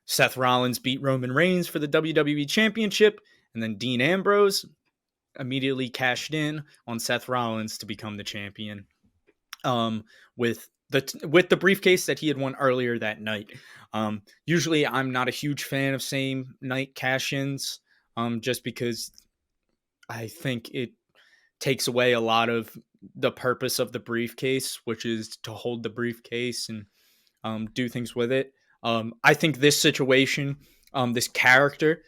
Seth Rollins beat Roman Reigns for the WWE championship, and then Dean Ambrose immediately cashed in on Seth Rollins to become the champion with the briefcase that he had won earlier that night. Usually I'm not a huge fan of same night cash-ins just because I think it takes away a lot of the purpose of the briefcase, which is to hold the briefcase and do things with it. I think this situation, this character,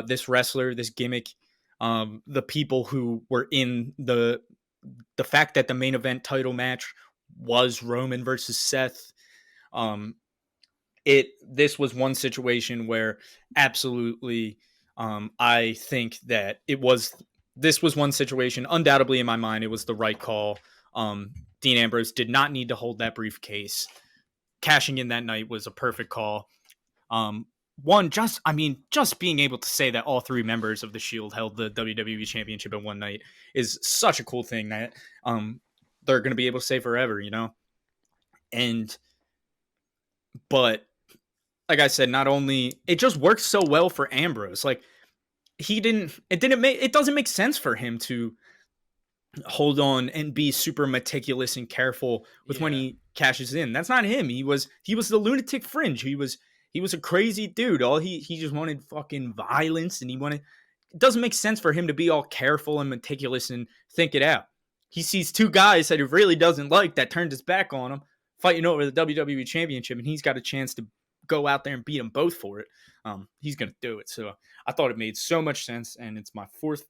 this wrestler, this gimmick, the people who were in the fact that the main event title match was Roman versus Seth. This was one situation where absolutely, I think that this was one situation, undoubtedly in my mind, it was the right call. Dean Ambrose did not need to hold that briefcase. Cashing in that night was a perfect call. Just being able to say that all 3 members of the Shield held the WWE Championship in one night is such a cool thing that they're going to be able to say forever, you know? But like I said, not only it just works so well for Ambrose. Like it doesn't make sense for him to hold on and be super meticulous and careful with when he cashes in. That's not him. He was the lunatic fringe. He was a crazy dude. He just wanted fucking violence, and it doesn't make sense for him to be all careful and meticulous and think it out. He sees 2 guys that he really doesn't like that turned his back on him fighting over the WWE Championship, and he's got a chance to go out there and beat them both for it. He's going to do it. So I thought it made so much sense, and it's my 4th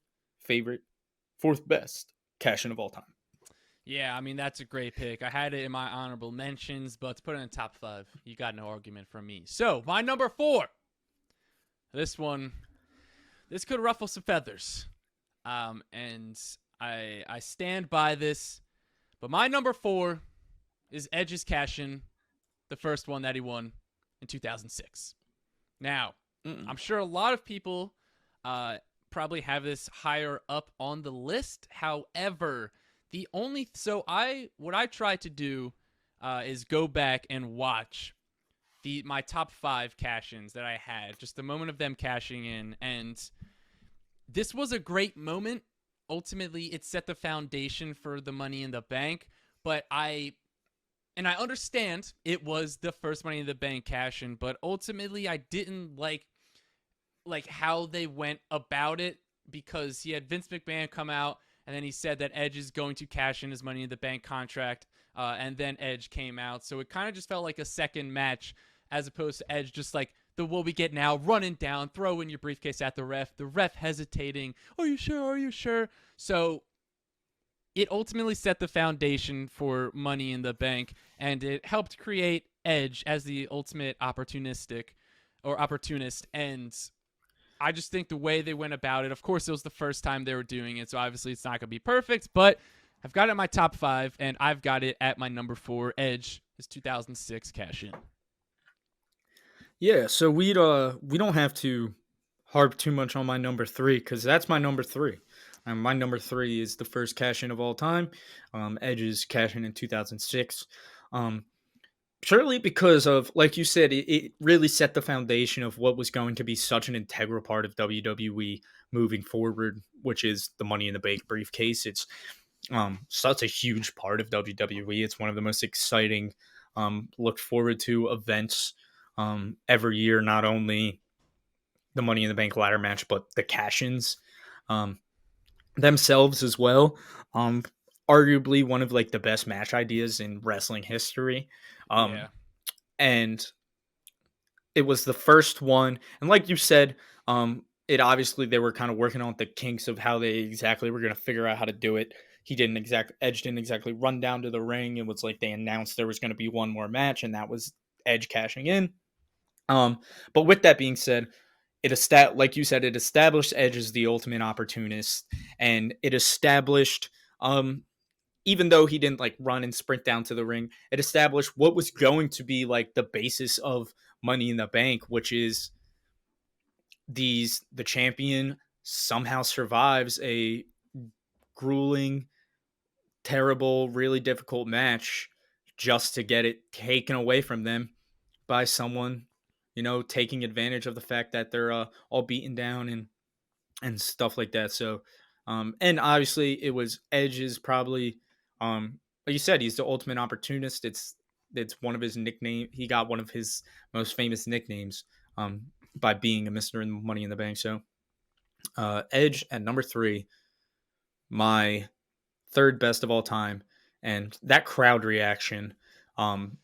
best cash-in of all time. Yeah, I mean, that's a great pick. I had it in my honorable mentions, but to put it in the top 5, you got no argument from me. So, my number 4. This could ruffle some feathers. And I stand by this. But my number 4 is Edge's cash-in, the first one that he won in 2006. Now, I'm sure a lot of people probably have this higher up on the list. However, what I try to do is go back and watch my top 5 cash-ins that I had, just the moment of them cashing in, and this was a great moment. Ultimately, it set the foundation for the Money in the Bank, but I understand it was the first Money in the Bank cash-in, but ultimately I didn't like how they went about it, because he had Vince McMahon come out and then he said that Edge is going to cash in his Money in the Bank contract, and then Edge came out. So it kind of just felt like a second match, as opposed to Edge just like the what we get now, running down, throwing your briefcase at the ref hesitating. Are you sure? Are you sure? So it ultimately set the foundation for Money in the Bank, and it helped create Edge as the ultimate opportunistic or opportunist. And I just think the way they went about it, of course, it was the first time they were doing it, so obviously it's not going to be perfect, but I've got it in my top 5, and I've got it at my number 4. Edge, his 2006 cash in. Yeah, so we don't have to harp too much on my number three because that's my number three. My number three is the first cash in of all time. Edge's cash in 2006. Um, Surely because of, like you said, it really set the foundation of what was going to be such an integral part of WWE moving forward, which is the Money in the Bank briefcase. It's such a huge part of WWE. It's one of the most exciting, looked forward to events every year. Not only the Money in the Bank ladder match, but the cash-ins um, themselves as well. Um, Arguably one of like the best match ideas in wrestling history. Um, Yeah. and it was the first one. And like you said, it obviously they were kind of working on the kinks of how they exactly were going to figure out how to do it. Edge didn't exactly run down to the ring. It was like they announced there was going to be one more match, and that was Edge cashing in. Um, but with that being said, like you said, it established Edge as the ultimate opportunist, and it established even though he didn't like run and sprint down to the ring, it established what was going to be like the basis of Money in the Bank, which is the champion somehow survives a grueling, terrible, really difficult match just to get it taken away from them by someone, taking advantage of the fact that they're all beaten down and stuff like that. So, and obviously it was Edge's probably, like you said, he's the ultimate opportunist. It's one of his nickname. He got one of his most famous nicknames, by being a Mister Money in the Bank. So, Edge at number three, my third best of all time, and that crowd reaction. Um,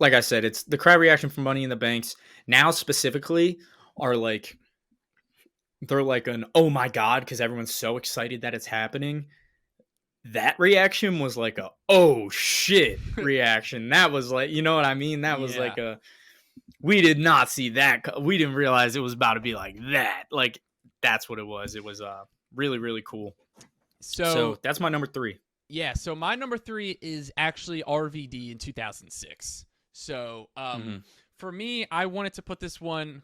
like I said, it's the crowd reaction from Money in the Banks now specifically are like they're like an oh my god because everyone's so excited that it's happening. That reaction was like a oh shit reaction. That was like, you know what I mean? That was Yeah. like a we did not see that. We didn't realize it was about to be like that. Like that's what it was. It was really really cool. So So, that's my number three. yeah, so my number 3 is actually RVD in 2006. So, Mm-hmm. for me, I wanted to put this one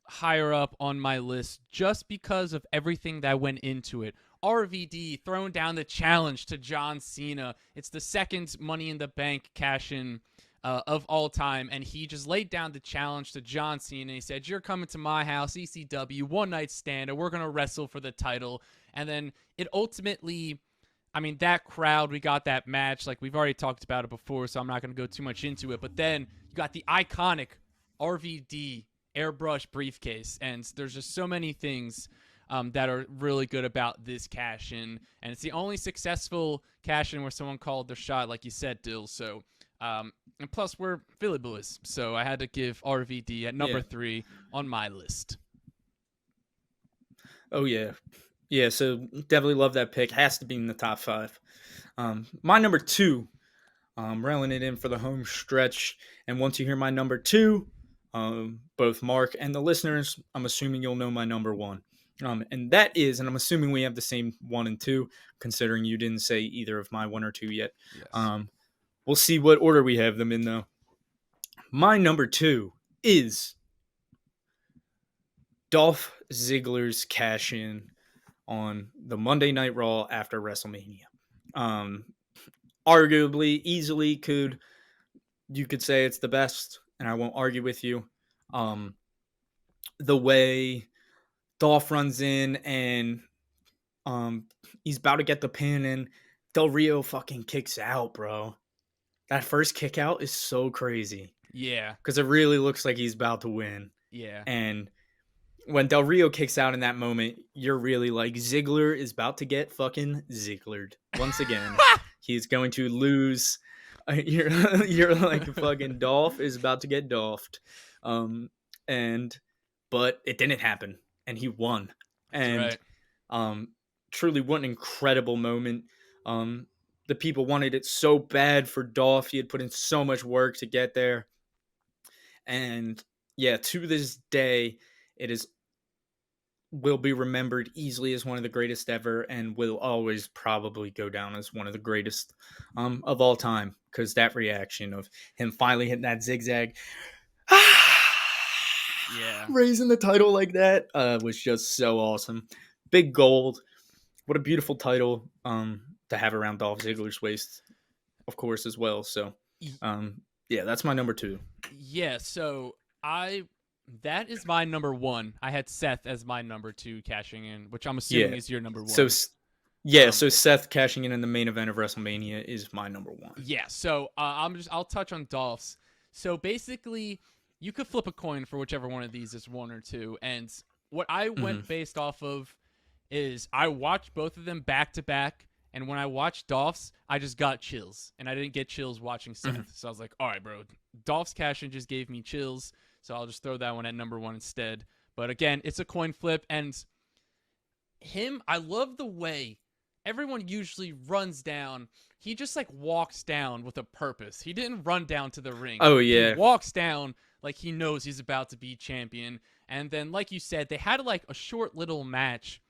higher up on my list just because of everything that went into it. RVD throwing down the challenge to John Cena. It's the second Money in the Bank cash in of all time, and he just laid down the challenge to John Cena. He said, "You're coming to my house, ECW, one night stand, and we're gonna wrestle for the title." And then it ultimately, I mean, that crowd, we got that match. Like, we've already talked about it before, so I'm not going to go too much into it. But then you got the iconic RVD airbrush briefcase. And there's just so many things that are really good about this cash in. And it's the only successful cash in where someone called their shot, like you said, Dill. So, and plus, we're Philly boys. So I had to give RVD at number Yeah. 3 on my list. Oh yeah. Yeah. So definitely love that pick. Has to be in the top five. My number two, railing it in for the home stretch. And once you hear my number two, both Mark and the listeners, I'm assuming you'll know my number one. And that is, and I'm assuming we have the same one and two, considering you didn't say either of my one or two yet. Yes. Um, we'll see what order we have them in, though. My number two is Dolph Ziggler's cash in on the Monday Night Raw after WrestleMania. Um, Arguably, easily you could say it's the best, and I won't argue with you. Um, the way Dolph runs in and um, he's about to get the pin, and Del Rio fucking kicks out, bro. That first kick out is so crazy Yeah. because it really looks like he's about to win. Yeah. And when Del Rio kicks out in that moment, you're really like Ziggler is about to get fucking Zigglered once again. He's going to lose. You're like fucking Dolph is about to get Dolphed, um, and but it didn't happen, and he won, That's and right. um, truly what an incredible moment. Um, the people wanted it so bad for Dolph. He had put in so much work to get there, and yeah, to this day, it is will be remembered easily as one of the greatest ever and will always probably go down as one of the greatest of all time because that reaction of him finally hitting that zigzag Yeah. raising the title like that was just so awesome. Big gold. What a beautiful title to have around Dolph Ziggler's waist, of course, as well. So, Y- um, yeah, that's my number two. Yeah, so I that is my number one. I had Seth as my number two cashing in, which I'm assuming Yeah. is your number So, one. yeah, Um, so Seth cashing in the main event of WrestleMania is my number one. yeah, so I'll touch on Dolph's. So basically, you could flip a coin for whichever one of these is one or two, and what I Hmm. went based off of is I watched both of them back to back, and when I watched Dolph's, I just got chills, and I didn't get chills watching Hmm. Seth. So I was like, all right, bro, Dolph's cash in just gave me chills, so I'll just throw that one at number one instead. But again, it's a coin flip, and I love the way everyone usually runs down. He just like walks down with a purpose. He didn't run down to the ring. Oh, He yeah. walks down like he knows he's about to be champion. And then, like you said, they had like a short little match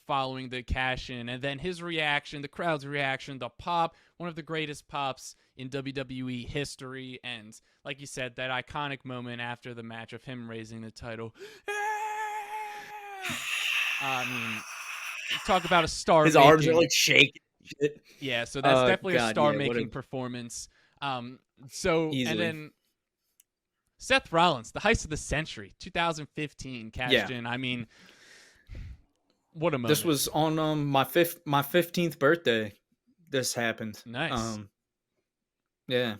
following the cash in, and then his reaction, the crowd's reaction, the pop, one of the greatest pops in WWE history, and like you said, that iconic moment after the match of him raising the title. I mean, talk about a star His arms are making. like shaking. Shit. Yeah, so that's definitely a God, star yeah. What making a performance. And easily. then Seth Rollins, the heist of the century, 2015, cashed Yeah. in. I mean, what a This moment. was on my 15th birthday. This happened. Nice. Yeah.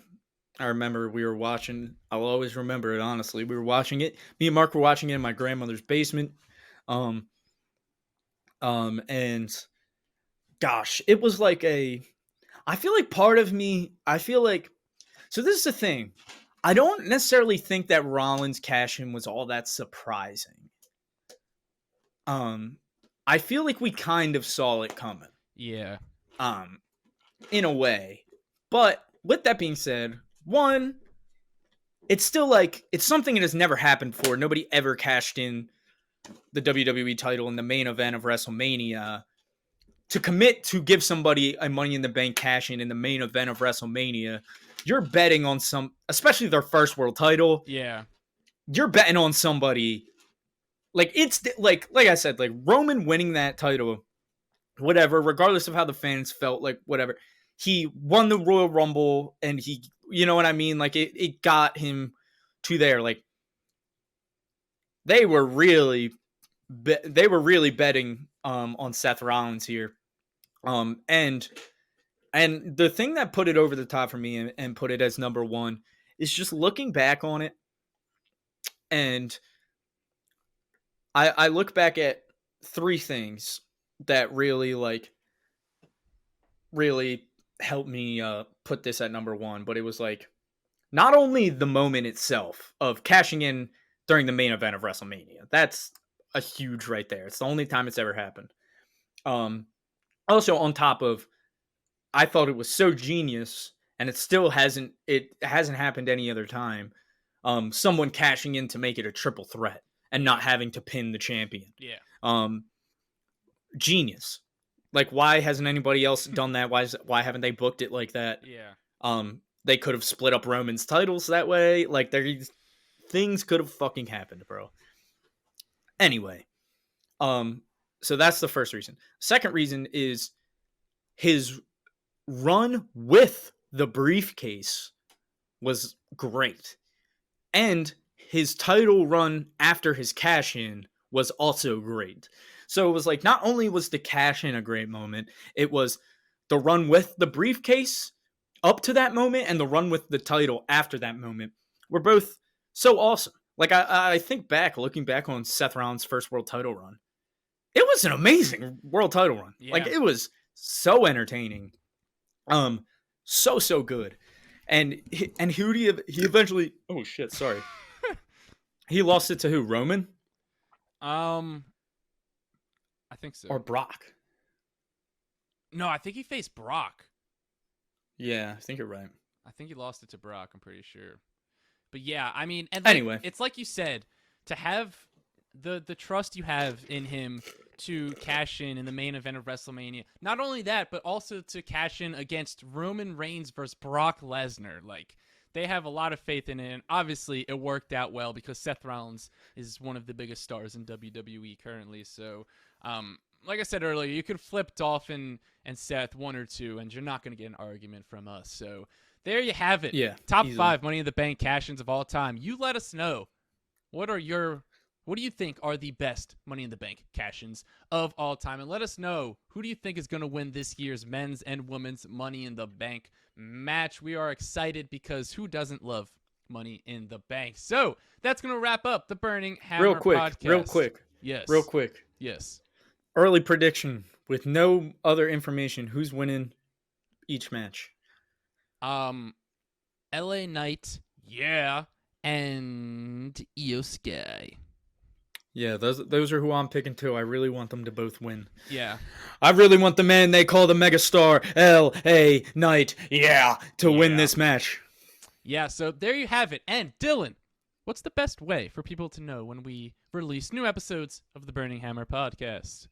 I remember we were watching. I'll always remember it. Honestly, we were watching it. Me and Mark were watching it in my grandmother's basement. Um, and gosh, it was like a. I feel like part of me. I feel like so. This is the thing. I don't necessarily think that Rollins cash in was all that surprising. Um, I feel like we kind of saw it coming. Yeah. Um, in a way, but with that being said, one, it's still like it's something that has never happened before. Nobody ever cashed in the WWE title in the main event of WrestleMania. To commit to give somebody a Money in the Bank cash in the main event of WrestleMania, you're betting on especially their first world title. Yeah. You're betting on somebody like it's like I said, like Roman winning that title, whatever, regardless of how the fans felt, like whatever. He won the Royal Rumble, and you know what I mean. Like it got him to there. Like they were really, they were really betting on Seth Rollins here. And the thing that put it over the top for me and put it as number one is just looking back on it, and I look back at three things that really helped me put this at number one. But it was like not only the moment itself of cashing in during the main event of WrestleMania. That's a huge right there. It's the only time it's ever happened. Um, Also on top of, I thought it was so genius, and it hasn't happened any other time. Someone cashing in to make it a triple threat and not having to pin the champion. Yeah. Um, Genius. Like, why hasn't anybody else done that? Why haven't they booked it like that? Yeah. They could have split up Roman's titles that way. Like, things could have fucking happened, bro. Anyway, um, so that's the first reason. Second reason is his run with the briefcase was great. And his title run after his cash in was also great. So it was like not only was the cash in a great moment, it was the run with the briefcase up to that moment and the run with the title after that moment were both so awesome. Like I think back, looking back on Seth Rollins' first world title run, it was an amazing world title run. Like Yeah. it was so entertaining, um, so good. And who do he eventually? Oh shit! Sorry, he lost it to who? Roman um, I think or so. Brock? No, I think he faced Brock. Yeah, I think you're right. I think he lost it to Brock. I'm pretty sure. But yeah, I mean, and like Anyway, it's like you said, to have the trust you have in him to cash in the main event of WrestleMania. Not only that, but also to cash in against Roman Reigns versus Brock Lesnar. Like, they have a lot of faith in it, and obviously it worked out well because Seth Rollins is one of the biggest stars in WWE currently. So, like I said earlier, you could flip Dolphin and Seth 1 or 2, and you're not going to get an argument from us. So there you have it. yeah, Top easily. 5 Money in the Bank cash-ins of all time. You let us know. What do you think are the best Money in the Bank cash-ins of all time? And let us know, who do you think is going to win this year's men's and women's Money in the Bank match? We are excited because who doesn't love Money in the Bank? So that's going to wrap up the Burning Hammer podcast. Real quick. Yes. Real quick. Yes. Early prediction with no other information. Who's winning each match? LA Knight, yeah, and Io Sky. Yeah, those are who I'm picking too. I really want them to both win. Yeah. I really want the man they call the megastar, L.A. Knight, to win this match. Yeah, so there you have it. And Dillon, what's the best way for people to know when we release new episodes of the Burning Hammer podcast?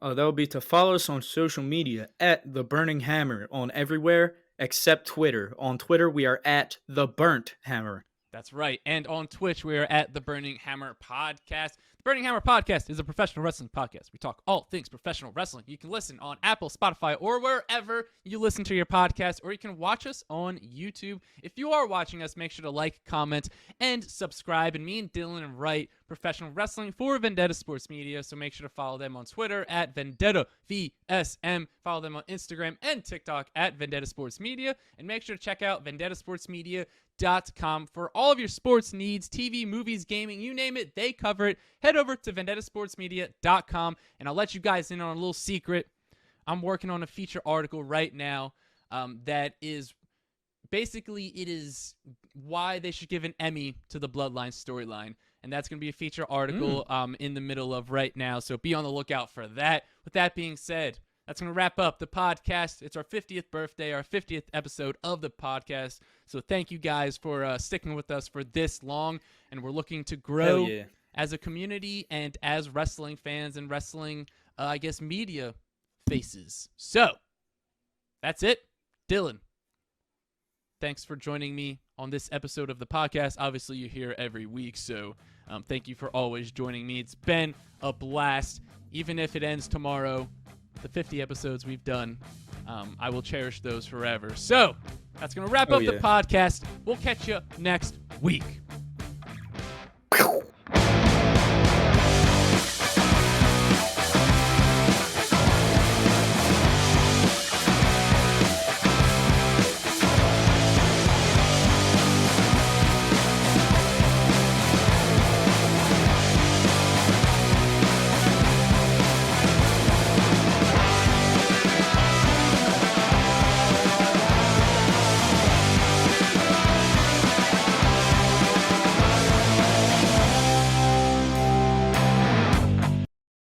That would be to follow us on social media at The Burning Hammer on everywhere except Twitter. On Twitter, we are at The Burnt Hammer. That's right. And on Twitch, we are at The Burning Hammer Podcast. The Burning Hammer Podcast is a professional wrestling podcast. We talk all things professional wrestling. You can listen on Apple, Spotify, or wherever you listen to your podcast, or you can watch us on YouTube. If you are watching us, make sure to like, comment, and subscribe. And me and Dillon write professional wrestling for Vendetta Sports Media, so make sure to follow them on Twitter at Vendetta VSM. Follow them on Instagram and TikTok at Vendetta Sports Media, and make sure to check out VendettaSportsMedia.com for all of your sports needs, TV, movies, gaming, you name it, they cover it. Head over to VendettaSportsMedia.com, and I'll let you guys in on a little secret. I'm working on a feature article right now that is basically, it is why they should give an Emmy to the Bloodline storyline. And that's going to be a feature article in the middle of right now. So be on the lookout for that. With that being said, that's going to wrap up the podcast. It's our 50th birthday, our 50th episode of the podcast. So thank you guys for sticking with us for this long. And we're looking to grow as a community and as wrestling fans and wrestling, media faces. So that's it. Dillon, thanks for joining me on this episode of the podcast. Obviously, you're here every week, so thank you for always joining me. It's been a blast. Even if it ends tomorrow, the 50 episodes we've done, I will cherish those forever. So that's going to wrap up the podcast. We'll catch you next week.